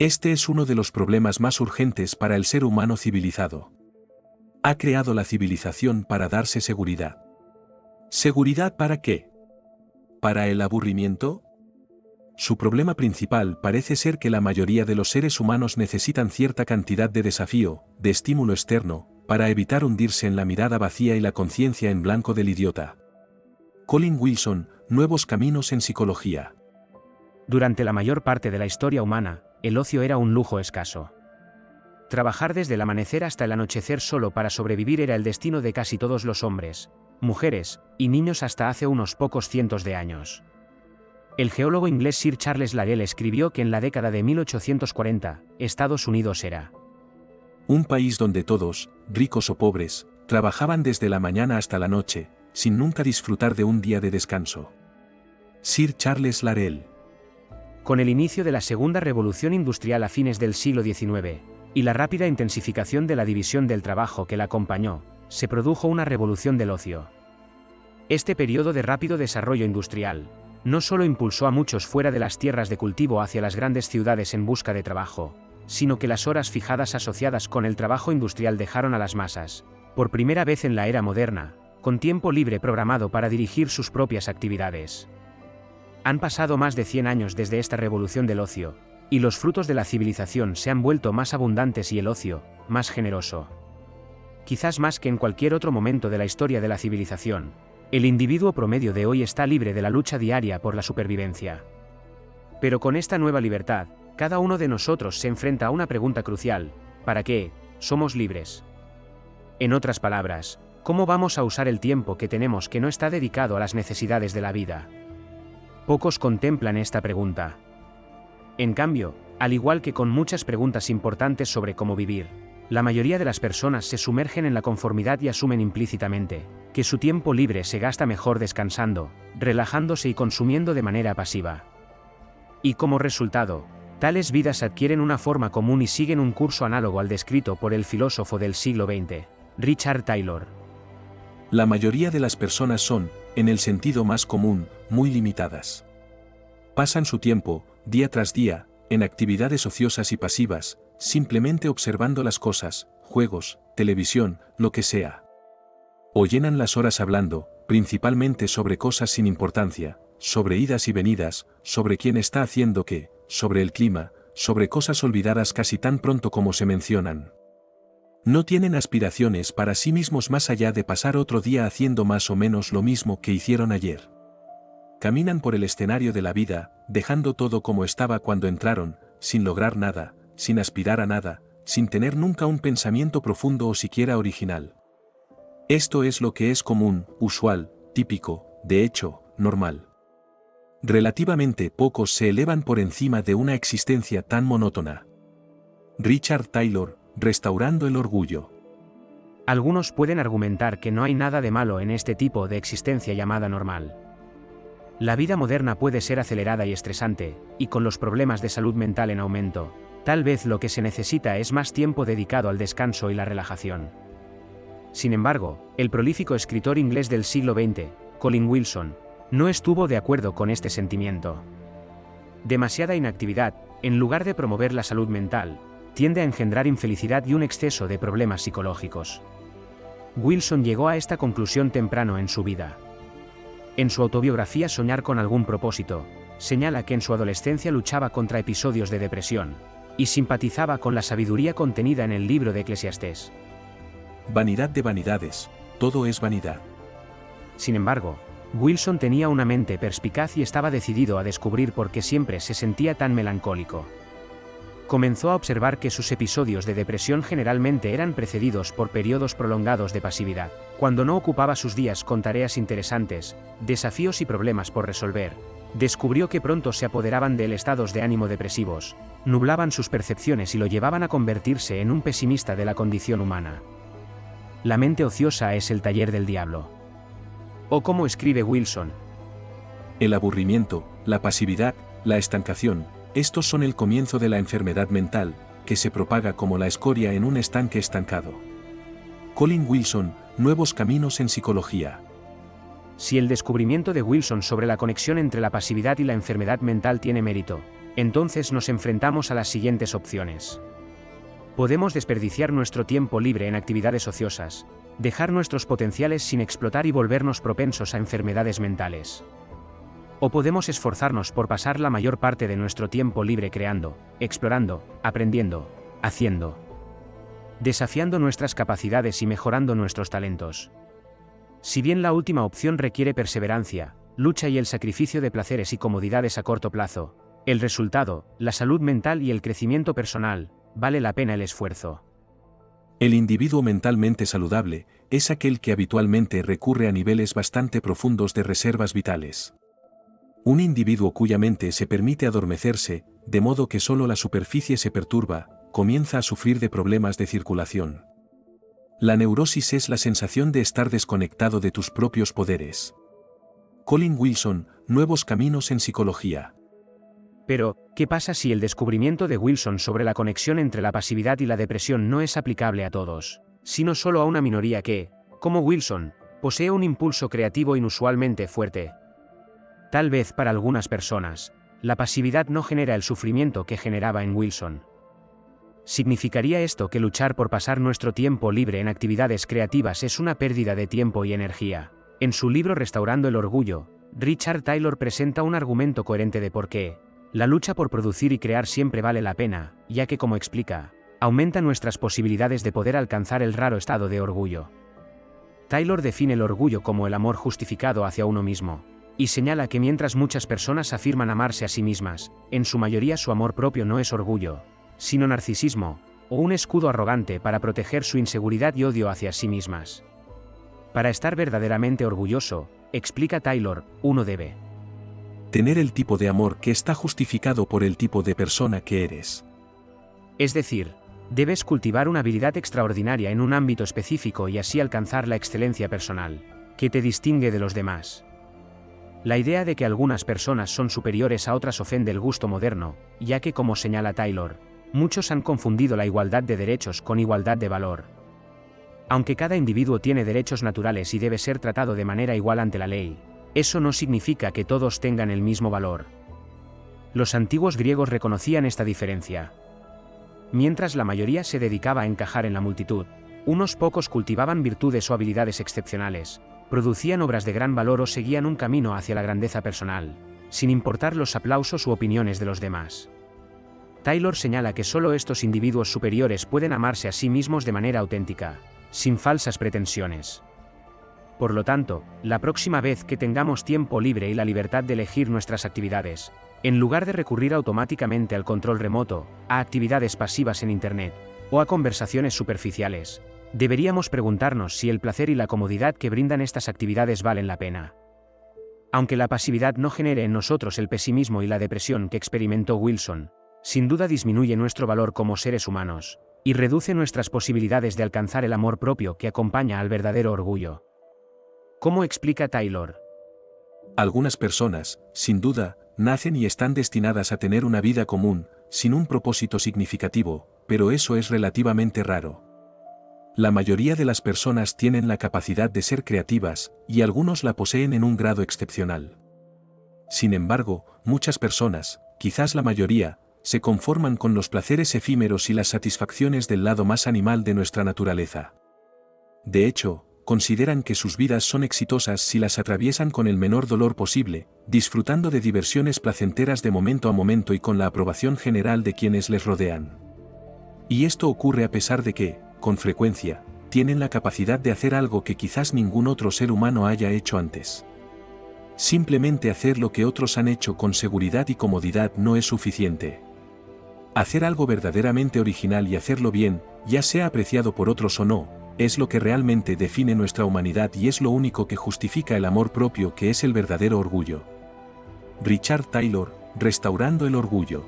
Este es uno de los problemas más urgentes para el ser humano civilizado. Ha creado la civilización para darse seguridad. ¿Seguridad para qué? ¿Para el aburrimiento? Su problema principal parece ser que la mayoría de los seres humanos necesitan cierta cantidad de desafío, de estímulo externo, para evitar hundirse en la mirada vacía y la conciencia en blanco del idiota. Colin Wilson, Nuevos caminos en psicología. Durante la mayor parte de la historia humana, el ocio era un lujo escaso. Trabajar desde el amanecer hasta el anochecer solo para sobrevivir era el destino de casi todos los hombres, mujeres y niños hasta hace unos pocos cientos de años. El geólogo inglés Sir Charles Lyell escribió que en la década de 1840, Estados Unidos era un país donde todos, ricos o pobres, trabajaban desde la mañana hasta la noche, sin nunca disfrutar de un día de descanso. Sir Charles Lyell. Con el inicio de la Segunda Revolución Industrial a fines del siglo XIX, y la rápida intensificación de la división del trabajo que la acompañó, se produjo una revolución del ocio. Este periodo de rápido desarrollo industrial, no solo impulsó a muchos fuera de las tierras de cultivo hacia las grandes ciudades en busca de trabajo, sino que las horas fijadas asociadas con el trabajo industrial dejaron a las masas, por primera vez en la era moderna, con tiempo libre programado para dirigir sus propias actividades. Han pasado más de 100 años desde esta revolución del ocio, y los frutos de la civilización se han vuelto más abundantes y el ocio, más generoso. Quizás más que en cualquier otro momento de la historia de la civilización, el individuo promedio de hoy está libre de la lucha diaria por la supervivencia. Pero con esta nueva libertad, cada uno de nosotros se enfrenta a una pregunta crucial: ¿para qué somos libres? En otras palabras, ¿cómo vamos a usar el tiempo que tenemos que no está dedicado a las necesidades de la vida? Pocos contemplan esta pregunta. En cambio, al igual que con muchas preguntas importantes sobre cómo vivir, la mayoría de las personas se sumergen en la conformidad y asumen implícitamente que su tiempo libre se gasta mejor descansando, relajándose y consumiendo de manera pasiva. Y como resultado, tales vidas adquieren una forma común y siguen un curso análogo al descrito por el filósofo del siglo XX, Richard Taylor. La mayoría de las personas son, en el sentido más común, muy limitadas. Pasan su tiempo, día tras día, en actividades ociosas y pasivas, simplemente observando las cosas, juegos, televisión, lo que sea. O llenan las horas hablando, principalmente sobre cosas sin importancia, sobre idas y venidas, sobre quién está haciendo qué, sobre el clima, sobre cosas olvidadas casi tan pronto como se mencionan. No tienen aspiraciones para sí mismos más allá de pasar otro día haciendo más o menos lo mismo que hicieron ayer. Caminan por el escenario de la vida, dejando todo como estaba cuando entraron, sin lograr nada, sin aspirar a nada, sin tener nunca un pensamiento profundo o siquiera original. Esto es lo que es común, usual, típico, de hecho, normal. Relativamente pocos se elevan por encima de una existencia tan monótona. Richard Taylor, Restaurando el orgullo. Algunos pueden argumentar que no hay nada de malo en este tipo de existencia llamada normal. La vida moderna puede ser acelerada y estresante, y con los problemas de salud mental en aumento, tal vez lo que se necesita es más tiempo dedicado al descanso y la relajación. Sin embargo, el prolífico escritor inglés del siglo XX, Colin Wilson, no estuvo de acuerdo con este sentimiento. Demasiada inactividad, en lugar de promover la salud mental, tiende a engendrar infelicidad y un exceso de problemas psicológicos. Wilson llegó a esta conclusión temprano en su vida. En su autobiografía Soñar con algún propósito, señala que en su adolescencia luchaba contra episodios de depresión, y simpatizaba con la sabiduría contenida en el libro de Eclesiastés. Vanidad de vanidades, todo es vanidad. Sin embargo, Wilson tenía una mente perspicaz y estaba decidido a descubrir por qué siempre se sentía tan melancólico. Comenzó a observar que sus episodios de depresión generalmente eran precedidos por periodos prolongados de pasividad, cuando no ocupaba sus días con tareas interesantes, desafíos y problemas por resolver. Descubrió que pronto se apoderaban de él estados de ánimo depresivos, nublaban sus percepciones y lo llevaban a convertirse en un pesimista de la condición humana. La mente ociosa es el taller del diablo. O como escribe Wilson: el aburrimiento, la pasividad, la estancación, estos son el comienzo de la enfermedad mental, que se propaga como la escoria en un estanque estancado. Colin Wilson, Nuevos caminos en psicología. Si el descubrimiento de Wilson sobre la conexión entre la pasividad y la enfermedad mental tiene mérito, entonces nos enfrentamos a las siguientes opciones. Podemos desperdiciar nuestro tiempo libre en actividades ociosas, dejar nuestros potenciales sin explotar y volvernos propensos a enfermedades mentales. O podemos esforzarnos por pasar la mayor parte de nuestro tiempo libre creando, explorando, aprendiendo, haciendo, desafiando nuestras capacidades y mejorando nuestros talentos. Si bien la última opción requiere perseverancia, lucha y el sacrificio de placeres y comodidades a corto plazo, el resultado, la salud mental y el crecimiento personal, vale la pena el esfuerzo. El individuo mentalmente saludable es aquel que habitualmente recurre a niveles bastante profundos de reservas vitales. Un individuo cuya mente se permite adormecerse, de modo que solo la superficie se perturba, comienza a sufrir de problemas de circulación. La neurosis es la sensación de estar desconectado de tus propios poderes. Colin Wilson, Nuevos Caminos en Psicología. Pero, ¿qué pasa si el descubrimiento de Wilson sobre la conexión entre la pasividad y la depresión no es aplicable a todos, sino solo a una minoría que, como Wilson, posee un impulso creativo inusualmente fuerte? Tal vez para algunas personas, la pasividad no genera el sufrimiento que generaba en Wilson. ¿Significaría esto que luchar por pasar nuestro tiempo libre en actividades creativas es una pérdida de tiempo y energía? En su libro Restaurando el Orgullo, Richard Taylor presenta un argumento coherente de por qué la lucha por producir y crear siempre vale la pena, ya que, como explica, aumenta nuestras posibilidades de poder alcanzar el raro estado de orgullo. Taylor define el orgullo como el amor justificado hacia uno mismo, y señala que mientras muchas personas afirman amarse a sí mismas, en su mayoría su amor propio no es orgullo, sino narcisismo, o un escudo arrogante para proteger su inseguridad y odio hacia sí mismas. Para estar verdaderamente orgulloso, explica Taylor, uno debe tener el tipo de amor que está justificado por el tipo de persona que eres. Es decir, debes cultivar una habilidad extraordinaria en un ámbito específico y así alcanzar la excelencia personal, que te distingue de los demás. La idea de que algunas personas son superiores a otras ofende el gusto moderno, ya que, como señala Taylor, muchos han confundido la igualdad de derechos con igualdad de valor. Aunque cada individuo tiene derechos naturales y debe ser tratado de manera igual ante la ley, eso no significa que todos tengan el mismo valor. Los antiguos griegos reconocían esta diferencia. Mientras la mayoría se dedicaba a encajar en la multitud, unos pocos cultivaban virtudes o habilidades excepcionales, producían obras de gran valor o seguían un camino hacia la grandeza personal, sin importar los aplausos u opiniones de los demás. Taylor señala que solo estos individuos superiores pueden amarse a sí mismos de manera auténtica, sin falsas pretensiones. Por lo tanto, la próxima vez que tengamos tiempo libre y la libertad de elegir nuestras actividades, en lugar de recurrir automáticamente al control remoto, a actividades pasivas en Internet, o a conversaciones superficiales, deberíamos preguntarnos si el placer y la comodidad que brindan estas actividades valen la pena. Aunque la pasividad no genere en nosotros el pesimismo y la depresión que experimentó Wilson, sin duda disminuye nuestro valor como seres humanos, y reduce nuestras posibilidades de alcanzar el amor propio que acompaña al verdadero orgullo. ¿Cómo explica Taylor? Algunas personas, sin duda, nacen y están destinadas a tener una vida común, sin un propósito significativo, pero eso es relativamente raro. La mayoría de las personas tienen la capacidad de ser creativas, y algunos la poseen en un grado excepcional. Sin embargo, muchas personas, quizás la mayoría, se conforman con los placeres efímeros y las satisfacciones del lado más animal de nuestra naturaleza. De hecho, consideran que sus vidas son exitosas si las atraviesan con el menor dolor posible, disfrutando de diversiones placenteras de momento a momento y con la aprobación general de quienes les rodean. Y esto ocurre a pesar de que, con frecuencia, tienen la capacidad de hacer algo que quizás ningún otro ser humano haya hecho antes. Simplemente hacer lo que otros han hecho con seguridad y comodidad no es suficiente. Hacer algo verdaderamente original y hacerlo bien, ya sea apreciado por otros o no, es lo que realmente define nuestra humanidad y es lo único que justifica el amor propio que es el verdadero orgullo. Richard Taylor, Restaurando el Orgullo.